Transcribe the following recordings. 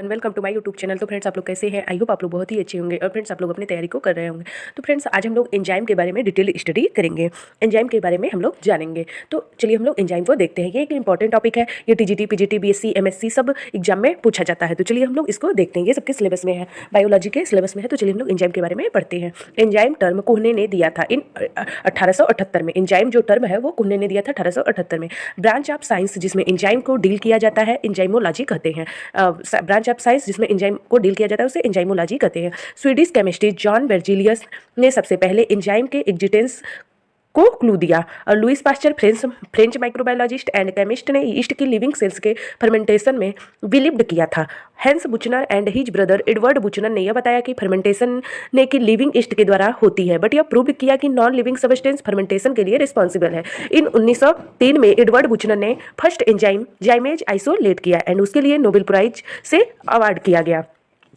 Welcome to my YouTube channel. तो friends, आप लोग कैसे हैं? आई होप आप लोग बहुत ही अच्छे होंगे और फ्रेंड्स आप लोग अपनी तैयारी को कर रहे होंगे। तो फ्रेंड्स, आज हम लोग एंजाइम के बारे में डिटेल स्टडी करेंगे। एंजाइम के बारे में हम लोग जानेंगे। तो चलिए हम लोग एंजाइम को देखते हैं। ये एक इंपॉर्टेंट टॉपिक है। ये टीजीटी, पीजीटी, बीएससी, एमएससी सब एग्जाम में पूछा जाता है। तो चलिए हम लोग इसको देखते हैं। ये सबके सिलेबस में है, बायोलॉजी के सिलेबस में है। तो चलिए हम लोग एंजाइम के बारे में पढ़ते हैं। एंजाइम टर्म कुहने ने दिया था इन 1878 में। एंजाइम जो टर्म है वो कुहने ने दिया था 1878 में। ब्रांच ऑफ साइंस जिसमें एंजाइम को डील किया जाता है, एंजाइमोलॉजी कहते हैं। ब्रांच ऑफ साइंस जिसमें एंजाइम को डील किया जाता है उसे एंजाइमोलॉजी कहते हैं। स्वीडिश केमिस्ट्री जॉन बेर्जेलियस ने सबसे पहले एंजाइम के एग्जिस्टेंस को क्लू दिया और Louis Pasteur French microbiologist and chemist ने ईस्ट की लिविंग सेल्स के फर्मेंटेशन में बिलीव्ड किया था। Hans Buchner and his brother Edward Buchner ने यह बताया कि फर्मेंटेशन ने की लिविंग ईस्ट के द्वारा होती है, बट यह प्रूव किया कि नॉन लिविंग सब्सटेंस फर्मेंटेशन के लिए रिस्पॉन्सिबल है। इन 1903 में एडवर्ड बुचनर ने फर्स्ट एंजाइम जाइमेज आइसोलेट किया एंड उसके लिए नोबेल प्राइज से अवार्ड किया गया।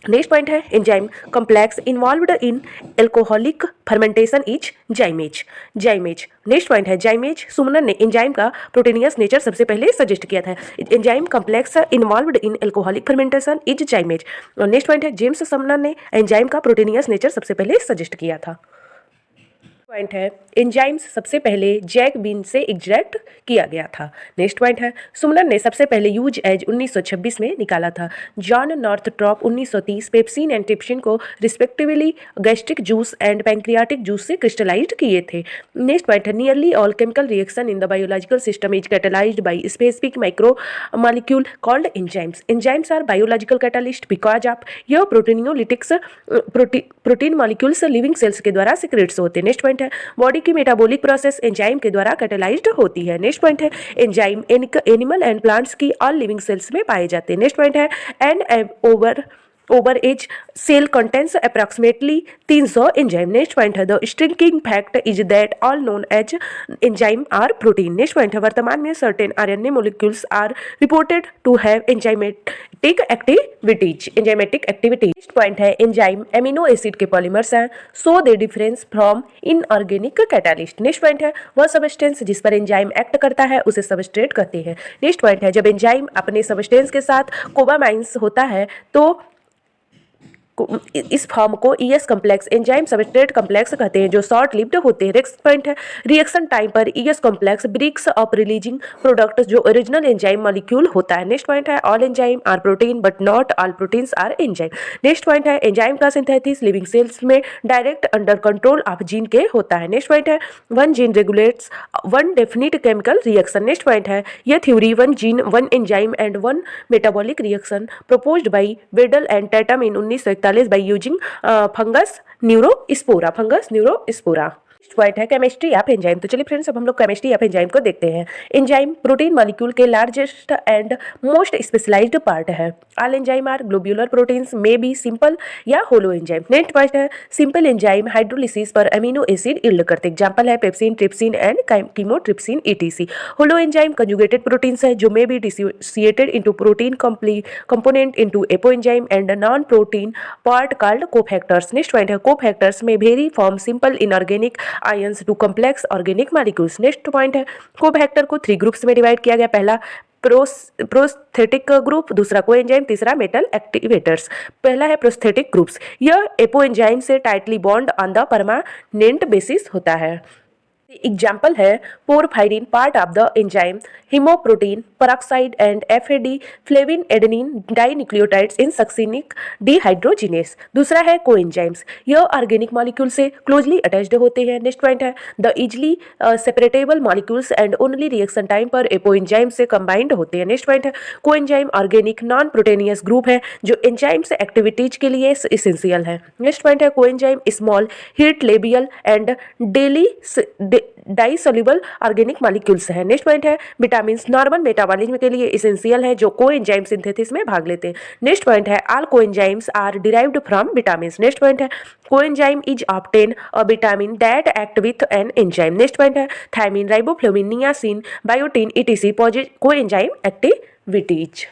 नेक्स्ट पॉइंट है enzyme complex involved in alcoholic fermentation is जाइमेज। जाइमेज next point है जाइमेज। सुमनर ने एंजाइम का प्रोटीनियस नेचर सबसे पहले सजेस्ट किया था। Enzyme complex involved in alcoholic fermentation is जाइमेज। और नेक्स्ट पॉइंट है जेम्स समनर ने एंजाइम का प्रोटीनियस नेचर सबसे पहले सजेस्ट किया था। पॉइंट है एंजाइम्स सबसे पहले जैक बीन से एक्सट्रैक्ट किया गया था। नेक्स्ट पॉइंट है सुमनर ने सबसे पहले यूज एज 1926 में निकाला था। John Northrop 1930 pepsin and trypsin को respectively gastric juice and pancreatic juice से क्रिस्टलाइज्ड किए थे। नेक्स्ट पॉइंट है nearly all chemical reaction in the biological system is catalysed by specific micro molecule called enzymes. Enzymes are biological catalyst because of यह प्रोटीनियोलिटिक्स protein molecules living cells के द्वारा secrets होते हैं। नेक्स्ट पॉइंट है body की metabolic process enzyme के द्वारा कैटेलाइज्ड होती है। नेक्स्ट पॉइंट है एंजाइम एनिमल एंड प्लांट्स की ऑल लिविंग सेल्स में पाए जाते हैं। नेक्स्ट पॉइंट है and over as cell contents approximately 300 enzyme. Next point है the striking fact is that all known as enzyme are protein. Next point है वर्तमान में certain RNA molecules are reported to have enzymatic activities. Enzymatic activity. Next point है enzyme amino acid के polymers हैं, so they difference from inorganic catalyst. Next point है वह substance जिस पर एंजाइम एक्ट करता है उसे सबस्ट्रेट कहते हैं। नेक्स्ट पॉइंट है जब एंजाइम अपने सबस्टेंस के साथ कोबामाइंस होता है तो इस फॉर्म को ES complex enzyme substrate complex कहते हैं जो शॉर्ट लिव्ड होते हैं। नेक्स्ट पॉइंट है रिएक्शन टाइम पर ES complex breaks up releasing product जो ओरिजिनल एंजाइम मॉलिक्यूल होता है। नेक्स्ट पॉइंट है all enzyme are protein but not all proteins are enzyme. Next point है एंजाइम का सिंथेसिस लिविंग सेल्स में direct under control of gene के होता है। नेक्स्ट पॉइंट है one gene regulates one definite chemical reaction. Next point है यह theory one gene one enzyme and one metabolic reaction proposed by Beadle and Tatum in 1941 by using fungus neurospora। Point है chemistry of enzyme. तो चलिए friends अब हम लोग chemistry of enzyme को देखते हैं। एंजाइम प्रोटीन मॉलिक्यूल के largest and most specialized part है। All enzyme are globular proteins may be simple या होलो एंजाइम। नेक्स्ट पॉइंट है सिंपल एंजाइम हाइड्रोलिसिस पर अमीनो एसिड इल्ड करते। एग्जांपल है pepsin, trypsin and chymotrypsin etc. Holo enzyme conjugated proteins है जो may be dissociated into protein component into apo enzyme and non protein part called cofactors. Next point है cofactors में very form simple inorganic ions to complex organic molecules. Next point है cofactor को 3 groups में divide किया गया। पहला prosthetic group, दूसरा coenzyme, तीसरा मेटल एक्टिवेटर्स। पहला है प्रोस्थेटिक ग्रुप्स। यह एपो एंजाइम से tightly bond on the permanent basis होता है। एग्जाम्पल है porphyrin part of the enzyme haemoprotein peroxide and FAD flavin adenine dinucleotides in succinic dehydrogenase. दूसरा है कोएंजाइम्स। यह ऑर्गेनिक मॉलिक्यूल से क्लोजली अटैच्ड होते हैं। नेक्स्ट पॉइंट है the easily separable molecules and only reaction time पर apo enzyme से combined होते हैं। नेक्स्ट पॉइंट है coenzyme organic non proteinous group है जो एंजाइम्स एक्टिविटीज के लिए इसेंशियल है। नेक्स्ट पॉइंट है coenzyme small heat labile and daily dissoluble organic molecules है। नेक्स्ट पॉइंट है विटामिन नॉर्मल मेटाबॉलिज्म के लिए एसेंशियल है जो कोएंजाइम सिंथेसिस में भाग लेते हैं। नेक्स्ट पॉइंट है all coenzymes are derived from vitamin. Next point है coenzyme is obtain a vitamin that act with an enzyme. Next point है thiamine, riboflavin, niacin, biotin etc coenzyme activities.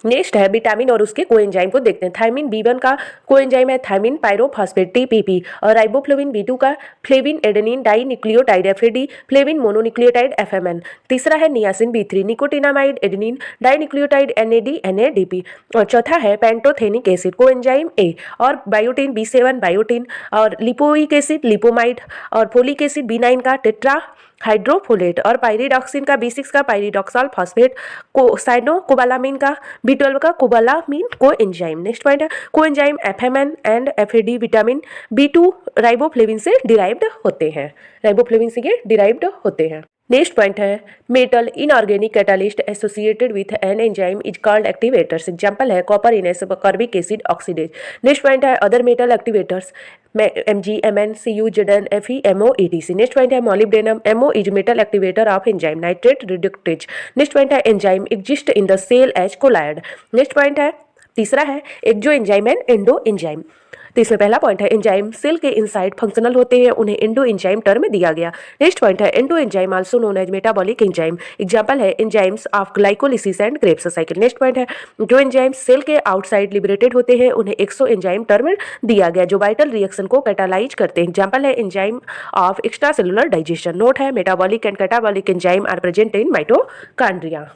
Next है vitamin और उसके coenzyme को देखते हैं। Thiamine B1 का coenzyme है थायमिन पायरोफॉस्फेट TPP, और राइबोफ्लेविन B2 का flavin adenine dinucleotide FAD, flavin mononucleotide FMN। तीसरा है niacin B3 nicotinamide adenine dinucleotide NAD NADP। और चौथा है पेंटोथेनिक एसिड कोएंजाइम A, और बायोटिन B7 बायोटिन, और लिपोइक एसिड लिपोमाइड, और फोलिक एसिड B9 का टेट्रा हाइड्रोफोलेट, और पायरिडॉक्सिन का B6 का पायरिडॉक्साल फॉस्फेट, कोबालामिन का B12 का cobalamin coenzyme. Next point है coenzyme FMN and FAD vitamin B2 riboflavin से डिराइव्ड होते हैं, राइबोफ्लेविन से ये डिराइव्ड होते हैं। नेक्स्ट पॉइंट है metal inorganic catalyst associated with an enzyme is called activators. Example है copper in ascorbic acid oxidase. Next point है other metal activators Mg Mn Cu Zn Fe Mo etc। Next point है molybdenum Mo is metal activator of enzyme nitrate reductase. Next point है enzyme exist in the cell as colloid. Next point है तीसरा है exo enzyme and endo enzyme. तो इसमें पहला point है enzyme cell के इनसाइड फंक्शनल होते हैं, उन्हें एंडो एंजाइम टर्म दिया गया। नेक्स्ट पॉइंट है endo enzyme also known as metabolic enzyme. Example है enzymes of glycolysis and Krebs cycle. Next point है जो एंजाइम सेल के आउटसाइड लिबरेटेड होते हैं उन्हें एक्सो एंजाइम टर्म दिया गया जो वाइटल रिएक्शन को कैटालाइज करते हैं। एग्जांपल है enzyme of extra cellular digestion. Note है metabolic and catabolic enzyme are present in mitochondria.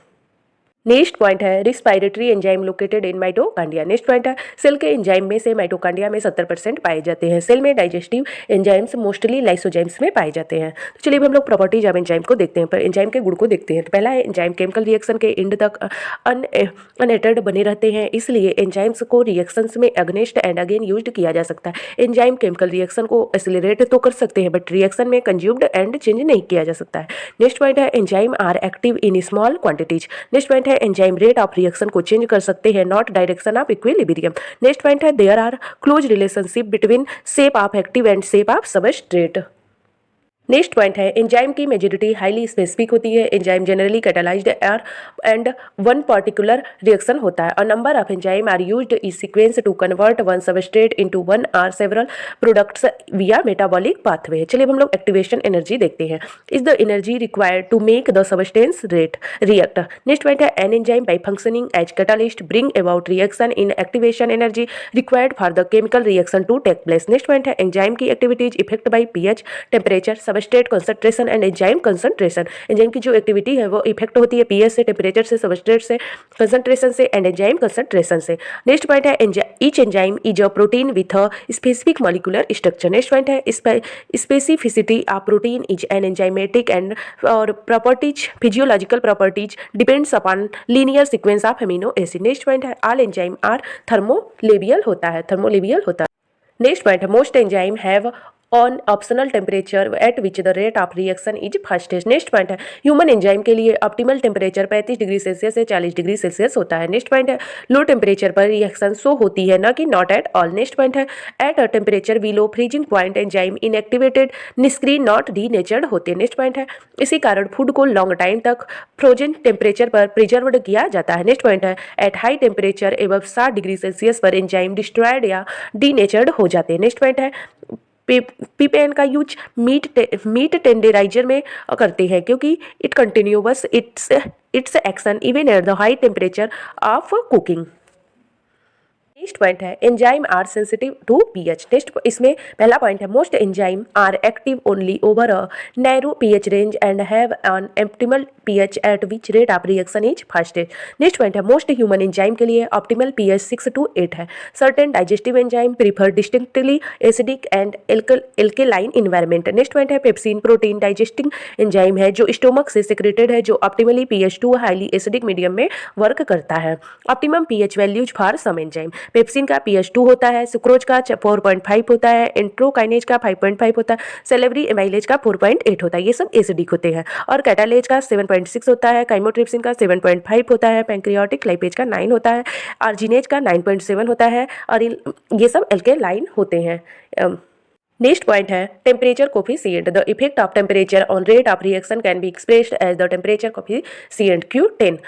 Next point है respiratory enzyme located in mitochondria. Next point है सेल के एंजाइम में से माइटोकॉन्ड्रिया में 70% पाए जाते हैं। सेल में डाइजेस्टिव एंजाइम्स मोस्टली लाइसोजाइम्स में पाए जाते हैं। तो चलिए अब हम लोग प्रॉपर्टीज ऑफ एंजाइम को देखते हैं, पर एंजाइम के गुण को देखते हैं। तो पहला है एंजाइम केमिकल रिएक्शन के एंड तक अनएटेड बने रहते हैं, इसलिए एंजाइम्स को रिएक्शंस में अगेंस्ट एंड अगेन यूज्ड किया जा सकता है। एंजाइम केमिकल रिएक्शन को एक्सेलरेट तो कर सकते हैं बट रिएक्शन में कंज्यूम्ड एंड चेंज नहीं किया जा सकता है। नेक्स्ट पॉइंट है enzyme are active in small quantities. Next point है एंजाइम रेट ऑफ रिएक्शन को चेंज कर सकते हैं, not direction of equilibrium. Next point है there are close relationship between shape of active and shape of substrate. Next point है enzyme की majority highly specific होती है। Enzyme generally catalyzed and one particular reaction होता है। A number of enzyme are used in sequence to convert one substrate into one or several products via metabolic pathway. चलिए हम लोग activation energy देखते हैं। Is the energy required to make the substance rate react. Next point है an enzyme by functioning as catalyst bring about reaction in activation energy required for the chemical reaction to take place. Next point है enzyme की activities effect by pH temperature substrate concentration and enzyme concentration. Enzyme की जो activity है वो effect होती है pH से, temperature से, सबस्ट्रेट से, कंसंट्रेशन से एंड एंजाइम कंसंट्रेशन से। नेक्स्ट पॉइंट है each enzyme is a protein with a specific molecular structure. Next point है specificity of protein is an enzymatic and और properties physiological properties depends upon linear sequence of amino acid. Next point है all enzyme are thermolabile होता है, thermolabile होता है। Next point है most enzyme have on optional temperature at which the rate of reaction is fastest. Next point है human enzyme के लिए optimal temperature 35 degree Celsius से 40 डिग्री सेल्सियस होता है। नेक्स्ट पॉइंट है लो टेम्परेचर पर रिएक्शन शो होती है न कि not at all. Next point है at a temperature below freezing point enzyme inactivated निष्क्रिय नॉट डीनेचर्ड होते हैं। नेक्स्ट पॉइंट है इसी कारण फूड को लॉन्ग टाइम तक फ्रोजन टेम्परेचर पर प्रिजर्व्ड किया जाता है। नेक्स्ट पॉइंट है at high temperature above 60 degree Celsius पर एंजाइम डिस्ट्रॉयड या डीनेचर्ड हो जाते हैं। नेक्स्ट पॉइंट है पीपेन का यूज मीट टेंडराइजर में करते हैं क्योंकि it continuous its action even at the high temperature of cooking. Next point है enzyme are sensitive to pH। Next इसमें पहला पॉइंट है most enzyme are active only over a narrow pH range and have an optimal pH at which rate of reaction is fastest. Next point है most human enzyme के लिए optimal pH 6 to 8 है। Certain digestive enzyme prefer distinctly acidic and alkaline environment. Next point है pepsin protein digesting enzyme है जो stomach से secreted है जो optimally pH 2 highly acidic medium में वर्क करता है। Optimum pH values for some enzyme pepsin का pH 2 होता है, सुक्रोज का 4.5 होता है, एंट्रोकाइनेज का 5.5 होता है, सेलेवरी एमाइलेज का 4.8 होता है, ये सब एसिडिक होते हैं। और कैटालेज का 7.6 होता है, काइमोट्रिप्सिन का 7.5 होता है, पैंक्रियाटिक लाइपेज का 9 होता है, आर्जिनेज का 9.7 होता है और ये सब एल्केलाइन होते हैं। नेक्स्ट पॉइंट है temperature coefficient. The effect of temperature on rate of reaction can be expressed as the temperature coefficient Q10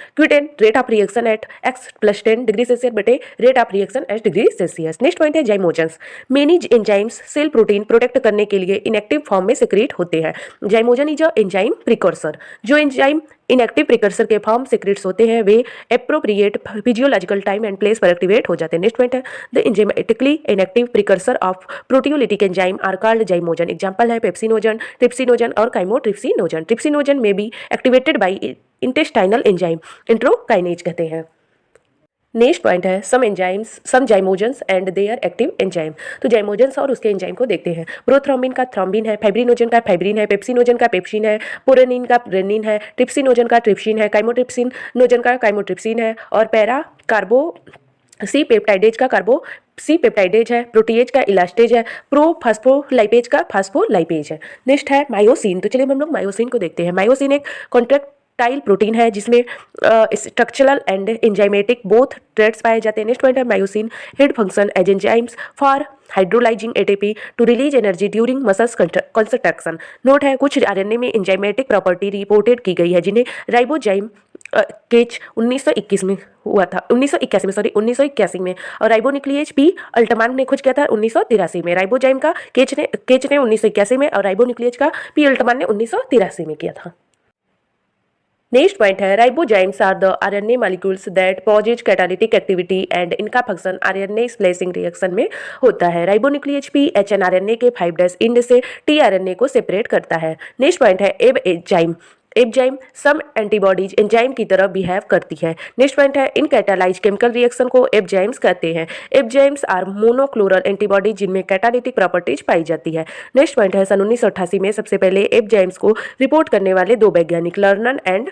rate of reaction at x+10 degree Celsius बटे rate of reaction H degree Celsius. Next point है zymogens. Many enzymes cell protein protect करने के लिए inactive form में secrete होते हैं। Zymogen is a enzyme precursor. जो enzyme inactive precursor के फॉर्म सीक्रेट्स होते हैं, वे appropriate physiological time and place पर एक्टिवेट हो जाते हैं। नेक्स्ट पॉइंट है the enzymatically inactive precursor of proteolytic enzyme are called zymogen. Example है पेप्सिनोजन, ट्रिप्सिनोजन और काइमोट्रिप्सिनोजन। ट्रिप्सिनोजन में be activated by intestinal enzyme enterokinase कहते हैं। नेक्स्ट पॉइंट है some zymogens and their active enzyme. तो zymogens और उसके एंजाइम को देखते हैं। प्रोथ्रोम्बिन का थ्रोम्बिन है, फाइब्रिनोजन का फाइब्रिन है, पेप्सिनोजन का पेप्सिन है, पुरेनिन का पुरेनिन है, ट्रिप्सिनोजन का ट्रिप्सिन है, काइमोट्रिप्सिनोजन का काइमोट्रिप्सिन है और पैरा कार्बो सी पेप्टाइडेज का कार्बो सी पेप्टाइडेज है, प्रोटीएज का इलास्टेज है, प्रोफास्फोलाइपेज का फास्फोलाइपेज है। नेक्स्ट है मायोसिन। तो चलिए हम लोग मायोसिन को देखते हैं। मायोसिन एक कॉन्ट्रैक्टाइल प्रोटीन है जिसमें structural and enzymatic both traits पाए जाते हैं। नेक्स्ट पॉइंट है myosin head function as enzymes for hydrolysing ATP to release energy during muscles construction. Note है कुछ आरएनए में एंजाइमेटिक प्रॉपर्टी रिपोर्टेड की गई है जिन्हें राइबोजाइम केच 1921 में हुआ था, 1981 में और राइबोन्यूक्लियेज पी अल्टमान ने खोज किया था 1983 में। राइबोजाइम का केच ने 1981 में और राइबोन्यूक्लियेज का पी अल्टमान ने 1983 में किया था। नेक्स्ट पॉइंट है ribozymes are the RNA molecules that possess catalytic activity and इनका फंक्शन आरएनए स्प्लाइसिंग रिएक्शन में होता है। राइबोन्यूक्लियेज पी एचएनआरएनए के 5' इंड से टीआरएनए को सेपरेट करता है। नेक्स्ट पॉइंट है एबजाइम सम एंटीबॉडीज एंजाइम की तरह बिहेव करती है। नेक्स्ट पॉइंट है इन कैटालाइज केमिकल रिएक्शन को एबजाइम्स कहते हैं। एबजाइम्स आर मोनोक्लोरल एंटीबॉडीज जिनमें कैटालिटिक प्रॉपर्टीज पाई जाती है। नेक्स्ट पॉइंट है सन 1988 में सबसे पहले एबजाइम्स को रिपोर्ट करने वाले दो वैज्ञानिक लर्नन एंड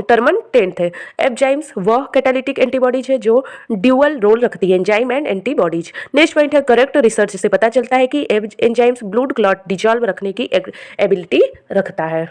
टर्मन टेन थे। एबजाइम्स वह कैटालिटिक एंटीबॉडीज है जो ड्यूअल रोल रखती है, enzyme and antibodies. Next point है करेक्ट रिसर्च से पता चलता है कि एंजाइम्स ब्लड क्लॉट डिजॉल्व रखने की एबिलिटी रखता है।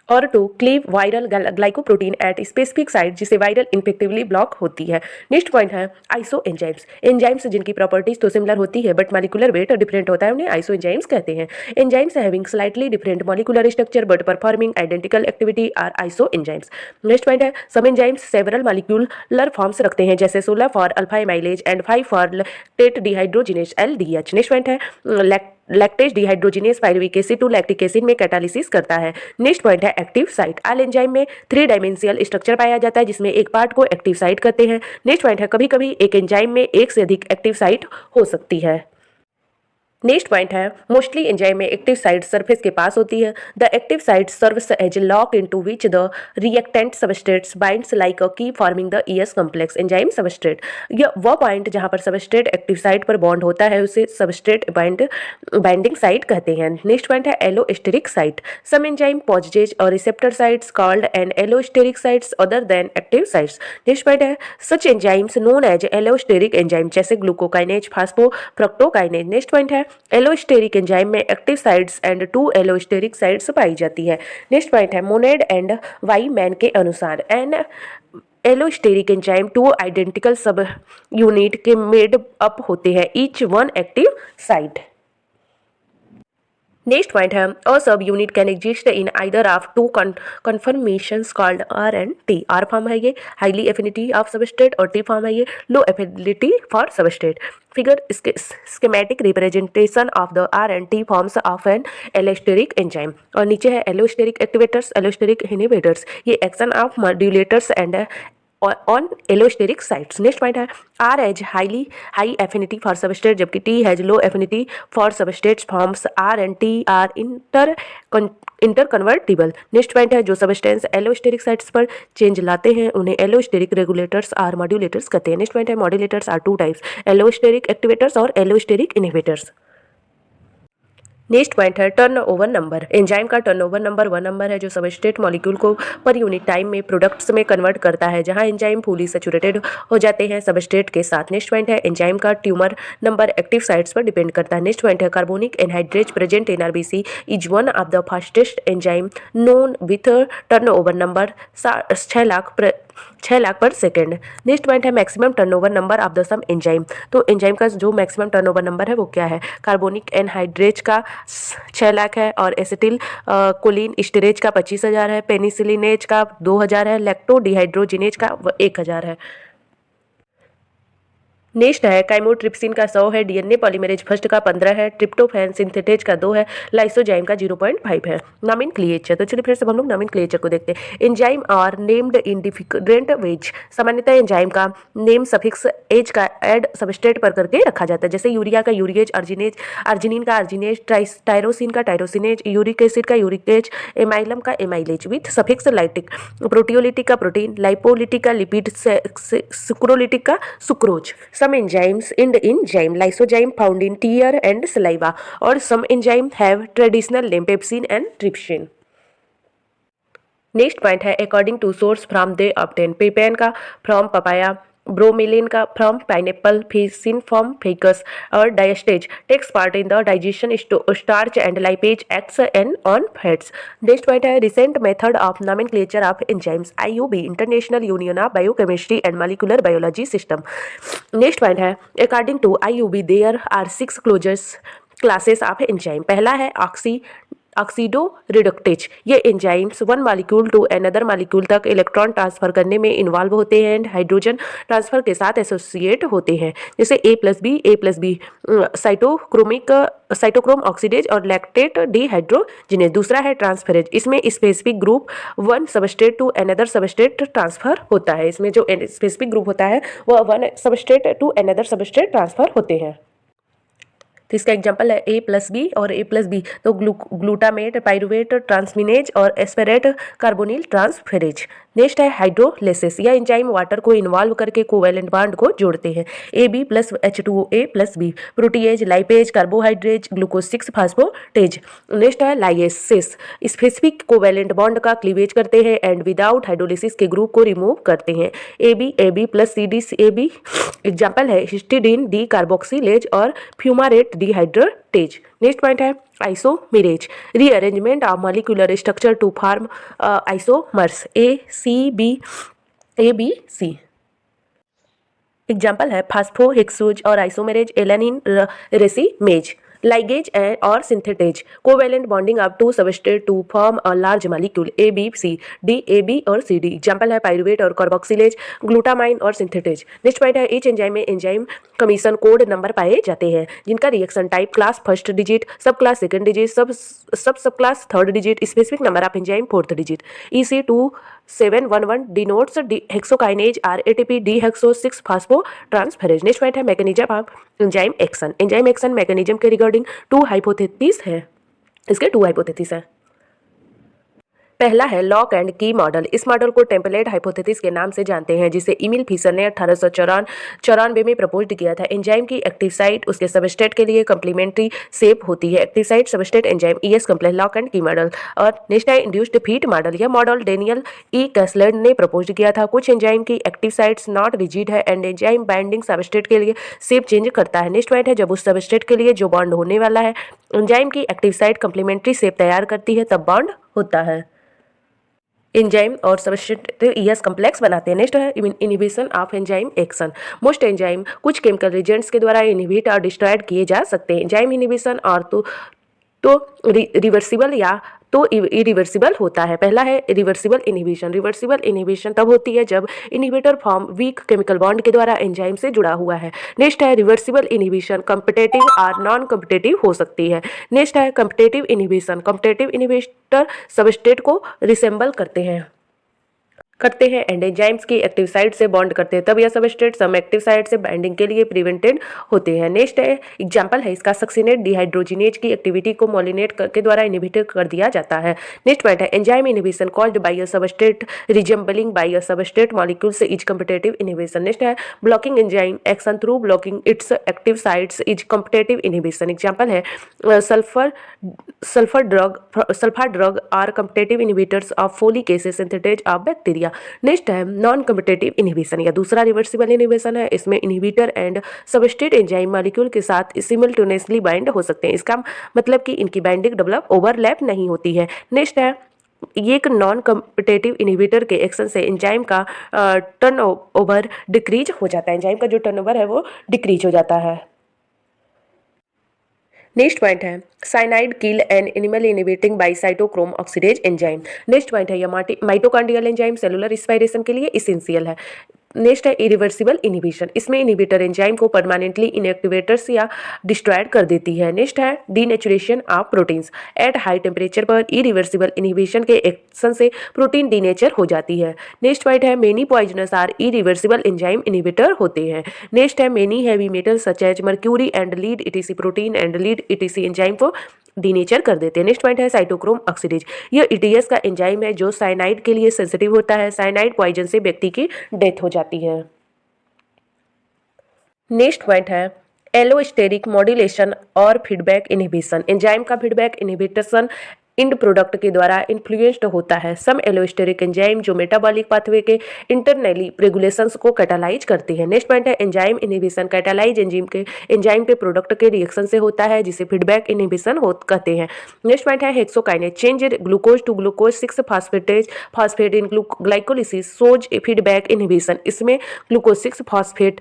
और to cleave viral glycoprotein at specific site जिसे वायरल इन्फेक्टिवली ब्लॉक होती है। नेक्स्ट पॉइंट है आइसो एंजाइम्स जिनकी प्रॉपर्टीज तो सिमिलर होती है बट मॉलिक्यूलर वेट डिफरेंट होता है, उन्हें आइसो एंजाइम्स कहते हैं। Enzymes having slightly different molecular structure but performing identical activity are isoenzymes. Next point है some enzymes several molecular forms रखते हैं जैसे 16 for alpha amylase and 5 for lactate dehydrogenase LDH। Next point है lactase dehydrogenase pyruvic acid to lactic acid में catalysis करता है। Next point है active site. All enzyme में 3 डायमेंशियल स्ट्रक्चर पाया जाता है जिसमें एक पार्ट को एक्टिव साइट कहते हैं। नेक्स्ट पॉइंट है कभी कभी एक एंजाइम में एक से अधिक एक्टिव साइट हो सकती है। नेक्स्ट पॉइंट है मोस्टली एंजाइम में एक्टिव साइट सरफेस के पास होती है। The active site serves as lock into which the reactant substrates binds like a key forming the ES complex enzyme substrate. यह वह पॉइंट जहां पर सबस्ट्रेट एक्टिव साइट पर बॉन्ड होता है उसे सबस्ट्रेट बाइंडिंग साइट कहते हैं। नेक्स्ट पॉइंट है allosteric site. Some enzyme possess और receptor sites called an allosteric sites other than active sites. Next point है such enzymes known as allosteric enzyme जैसे ग्लूकोकाइनेज फास्फोफ्रक्टोकाइनेज। नेक्स्ट पॉइंट है allosteric enzyme में active sites and 2 allosteric sites पाई जाती है। Next point है मोनेड and Wyman के अनुसार an allosteric enzyme 2 identical subunit के मेड अप होते हैं, each 1 active site. Next point है a subunit can exist in either of 2 conformations called R and T। R form है ये highly affinity of substrate और T form है ये low affinity for substrate. Figure schematic representation of the R and T forms of an allosteric enzyme. और नीचे है allosteric activators, allosteric inhibitors, ये action of modulators and on allosteric sites. Next point है R has high affinity for substrate जबकि T has low affinity for substrates forms R and T are interconvertible. Next point है जो substance allosteric sites पर change लाते हैं उन्हें allosteric regulators or modulators कहते हैं। नेक्स्ट पॉइंट है modulators are 2 types, allosteric activators और एलोस्टेरिक इनहिबिटर्स। नेक्स्ट पॉइंट है टर्नओवर नंबर। एंजाइम का टर्नओवर नंबर वह नंबर है जो सबस्ट्रेट मॉलिक्यूल को पर यूनिट टाइम में प्रोडक्ट्स में कन्वर्ट करता है जहां एंजाइम फुली सैचुरेटेड हो जाते हैं सबस्ट्रेट के साथ। नेक्स्ट पॉइंट है एंजाइम का ट्यूमर नंबर एक्टिव साइट्स पर डिपेंड करता है। नेक्स्ट पॉइंट है carbonic anhydrase present in RBC is one of the fastest enzyme known with turnover number 6 lakh per second. Next point है maximum turnover number of the some enzyme. तो enzyme का जो maximum turnover number है वो क्या है? Carbonic anhydrase का 6 लाख है और एसिटिल कोलिन स्टेरेज का 25,000 है, पेनिसिलिनेज का 2,000 है, लैक्टो डिहाइड्रोजिनेज का 1,000 है। नेक्स्ट है काइमोट्रिप्सिन का 100 है, डीएनए पॉलीमरेज फर्स्ट का 15 है, ट्रिप्टोफैन सिंथेटेज का 2 है, लाइसोजाइम का 0.5 है। नॉमेनक्लेचर, तो चलिए फिर से हम लोग नॉमेनक्लेचर को देखते हैं। Enzyme are named in different ways. सामान्यतः एंजाइम का नेम सफिक्स एज का एड सबस्ट्रेट पर करके रखा जाता है, जैसे यूरिया का यूरिएज, अर्जिनेज, अर्जिनिन का अर्जिनेज, टायरोसिन का टायरोसिनेज, यूरिक एसिड का यूरिकेज, एमाइलम का amylase with suffix lytic, proteolytic का प्रोटीन, लाइपोलिटिक का लिपिड, सुक्रोलिटिक का sucrose. Some enzymes end in zyme, lysozyme found in tear and saliva, or some enzymes have traditional name pepsin and trypsin. Next point है according to source from they obtain. Papain का from papaya, bromelain का from pineapple, ficin from ficus, और diastase takes part in the digestion starch and lipase acts and on fats. Next point है recent method of nomenclature of enzymes, IUB, international union of biochemistry and molecular biology system. Next point है according to IUB there are 6 closures classes of enzyme. पहला है oxidoreductase. ये enzymes one molecule to another molecule तक electron transfer करने में involve होते हैं and hydrogen transfer के साथ एसोसिएट होते हैं, जैसे A plus B cytochrome oxidase और लैक्टेट डिहाइड्रोजिनेज। दूसरा है ट्रांसफरेज, इसमें specific group one substrate to another substrate transfer होता है। इसमें जो स्पेसिफिक ग्रुप होता है वह one substrate to another substrate transfer होते हैं। तो इसका एग्जांपल है A+B और A+B, तो ग्लूटामेट, पाइरुवेट, ट्रांसमिनेज और एस्पेरेट कार्बोनिल ट्रांसफेरेज। नेक्स्ट है हाइड्रोलिसिस। यह एंजाइम वाटर को इन्वॉल्व करके कोवेलेंट बॉन्ड को जोड़ते हैं। AB+H2O, protease, lipase, carbohydrase, glucose 6 phosphatase. Next है लाइएसिस। स्पेसिफिक कोवेलेंट बॉन्ड का क्लीवेज करते हैं एंड विदाउट हाइड्रोलिसिस के ग्रुप को रिमूव करते हैं। AB+CD, एग्जाम्पल है हिस्टिडीन डी कार्बोक्सिलेज और फ्यूमारेट डिहाइड्रेटेज। नेक्स्ट पॉइंट है isomerase, rearrangement of molecular structure to form isomers ABC। Example है फास्फोहेक्सेज और आइसोमेरेज, एलानिन रेसिमेज, लाइगेज और synthetase, covalent bonding of two substrate to form a large molecule ABC, DAB और CD। Example है pyruvate और carboxylase, glutamine और synthetase. Next point है each enzyme में enzyme commission code number पाए जाते हैं, जिनका reaction type class first digit, subclass second digit, subclass third digit, specific number of enzyme fourth digit. EC2711 denotes hexokinase और ATP डिहेक्सो 6 फास्फोट्रांसफेरेज। Next point है mechanism of enzyme action. Enzyme action mechanism के regarding 2 hypothesis है, इसके 2 hypothesis है। पहला है lock and की मॉडल। इस मॉडल को टेम्पलेट हाइपोथेसिस के नाम से जानते हैं, जिसे इमिल फिशर ने 1894 में प्रपोज किया था। एंजाइम की एक्टिव साइट उसके सबस्ट्रेट के लिए कम्प्लीमेंट्री शेप होती है। Active site substrate enzyme ES complex, lock and की मॉडल। और नेक्स्ट है इंड्यूस्ड फीट मॉडल। यह मॉडल डेनियल कैसलर ने प्रपोज किया था। कुछ एंजाइम की एक्टिव साइट्स नॉट रिजिड है एंड एंजाइम बाइंडिंग सबस्ट्रेट के लिए शेप चेंज करता है। नेक्स्ट पॉइंट है जब उस सबस्ट्रेट के लिए जो बॉन्ड होने वाला है एंजाइम की एक्टिव साइट कम्प्लीमेंट्री शेप तैयार करती है तब बॉन्ड होता है। एंजाइम और सबस्ट्रेट ES कम्प्लेक्स बनाते हैं। नेक्स्ट है inhibition of enzyme action. Most enzyme कुछ केमिकल रिजेंट्स के द्वारा इनहिबिट और डिस्ट्रॉयड किए जा सकते हैं। एंजाइम इनहिबिशन और तो रिवर्सिबल या तो इरिवर्सिबल होता है। पहला है रिवर्सिबल इनहिबिशन। रिवर्सिबल इनहिबिशन तब होती है जब inhibitor form weak chemical bond के द्वारा एंजाइम से जुड़ा हुआ है। नेक्स्ट है रिवर्सिबल इनहिबिशन कम्पिटेटिव और नॉन कम्पिटेटिव हो सकती है। नेक्स्ट है competitive inhibition. Competitive inhibitor substrate को रिसेंबल करते हैं एंड एंजाइम्स की एक्टिव साइट से बॉन्ड करते हैं, तब यह सबस्ट्रेट सम एक्टिव साइट से बाइंडिंग के लिए प्रिवेंटेड होते हैं। नेक्स्ट है एग्जांपल है इसका सक्सिनेट डिहाइड्रोजिनेज की एक्टिविटी को मोलिनेट के द्वारा इनहिबिट कर दिया जाता है। नेक्स्ट पॉइंट है enzyme inhibition caused by a substrate resembling by a substrate molecule से इज कम्पिटेटिव इनहिबिशन। नेक्स्ट है blocking enzyme action through blocking its active sites is competitive inhibition. Example है sulphur drug are competitive inhibitors of folic acid synthetase of bacteria. Next है non competitive inhibition या दूसरा reversible inhibition है। इसमें inhibitor and substrate enzyme molecule के साथ सिमुलटेनियसली bind हो सकते हैं। इसका मतलब कि इनकी बाइंडिंग डेवलप ओवरलैप नहीं होती है। नेक्स्ट है ये एक नॉन कम्पिटेटिव इनहिबिटर के एक्शन से एंजाइम का टर्नओवर डिक्रीज हो जाता है। एंजाइम का जो टर्नओवर है वो डिक्रीज हो जाता है। नेक्स्ट पॉइंट है cyanide kill an animal inhibiting by cytochrome oxidase enzyme. Next point है यह माइटोकॉन्ड्रियल एंजाइम सेलुलर रेस्पिरेशन के लिए इसेंशियल है। नेक्स्ट है इरिवर्सिबल इनहिबिशन। इसमें इनहिबिटर एंजाइम को परमानेंटली इनएक्टिवेटर्स या डिस्ट्रॉयड कर देती है। नेक्स्ट है denaturation of proteins. At high temperature पर इरिवर्सिबल इनहिबिशन के एक्शन से प्रोटीन डीनेचर हो जाती है। नेक्स्ट पॉइंट है many poisonous are irreversible enzyme inhibitor होते हैं। नेक्स्ट है many heavy metal such as mercury and lead etc protein and lead etc enzyme को डीनेचर कर देते हैं। नेक्स्ट पॉइंट है साइटोक्रोम ऑक्सीडेज। यह ईटीएस का एंजाइम है जो साइनाइड के लिए सेंसिटिव होता है। साइनाइड पॉइजन से व्यक्ति की डेथ हो जाती है। नेक्स्ट पॉइंट है एलोस्टेरिक मॉड्यूलेशन और फीडबैक इनहिबिशन। एंजाइम का फीडबैक इनहिबिशन इंड प्रोडक्ट के द्वारा इन्फ्लुएंस्ड होता है। सम एलोस्टेरिक एंजाइम जो मेटाबॉलिक पाथवे के इंटरनली रेगुलेशंस को कैटालाइज करती है। नेक्स्ट पॉइंट है एंजाइम इनहिबिशन कैटालाइज एंजाइम के प्रोडक्ट के रिएक्शन से होता है जिसे फीडबैक इनहिबिशन कहते हैं। नेक्स्ट पॉइंट है hexokinase change glucose to glucose 6 phosphate in glycolysis shows feedback inhibition. इसमें ग्लूकोज 6 फॉस्फेट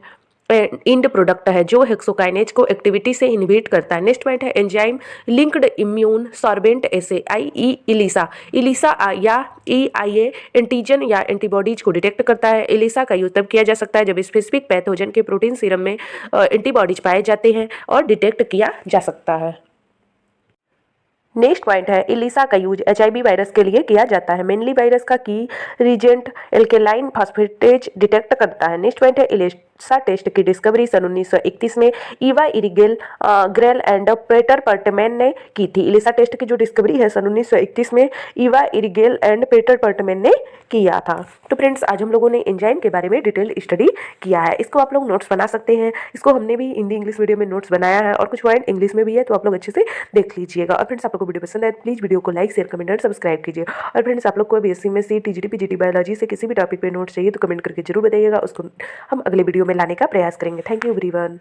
इंड प्रोडक्ट है जो हेक्सोकाइनेज को एक्टिविटी से इनहिबिट करता है। नेक्स्ट पॉइंट है एंजाइम लिंक्ड इम्यून सॉर्बेंट एसे इलिसा या EIA एंटीजन या एंटीबॉडीज को डिटेक्ट करता है। इलिसा का यूज तब किया जा सकता है जब स्पेसिफिक पैथोजन के प्रोटीन सीरम में एंटीबॉडीज पाए जाते हैं और डिटेक्ट किया जा सकता है। नेक्स्ट पॉइंट है इलिसा का यूज HIV वायरस के लिए किया जाता है। मेनली वायरस का की रीजेंट एल्केलाइन फॉस्फेटेज डिटेक्ट करता है। नेक्स्ट पॉइंट है इलिसा टेस्ट की डिस्कवरी सन 1931 में ईवा इरिगेल ग्रेल एंड पेटर पर्टमैन ने की थी। इलिसा टेस्ट की जो डिस्कवरी है सन 1931 में ईवा इरिगेल एंड पेटर पर्टमैन ने किया था। तो फ्रेंड्स आज हम लोगों ने एंजाइम के बारे में डिटेल स्टडी किया है। इसको आप लोग नोट्स बना सकते हैं। इसको हमने भी हिंदी इंग्लिश मीडियम में नोट्स बनाया है और कुछ पॉइंट इंग्लिश में भी है तो आप लोग अच्छे से देख लीजिएगा। और फ्रेंड्स आप लोग को वीडियो पसंद है प्लीज वीडियो को लाइक शेयर कमेंट और सब्सक्राइब कीजिए। और फ्रेंड्स आप लोग को BSc में TGT PGT बायोलॉजी से किसी भी टॉपिक पे नोट्स चाहिए तो कमेंट करके जरूर बताइएगा, उसको हम अगले वीडियो में लाने का प्रयास करेंगे। Thank you everyone.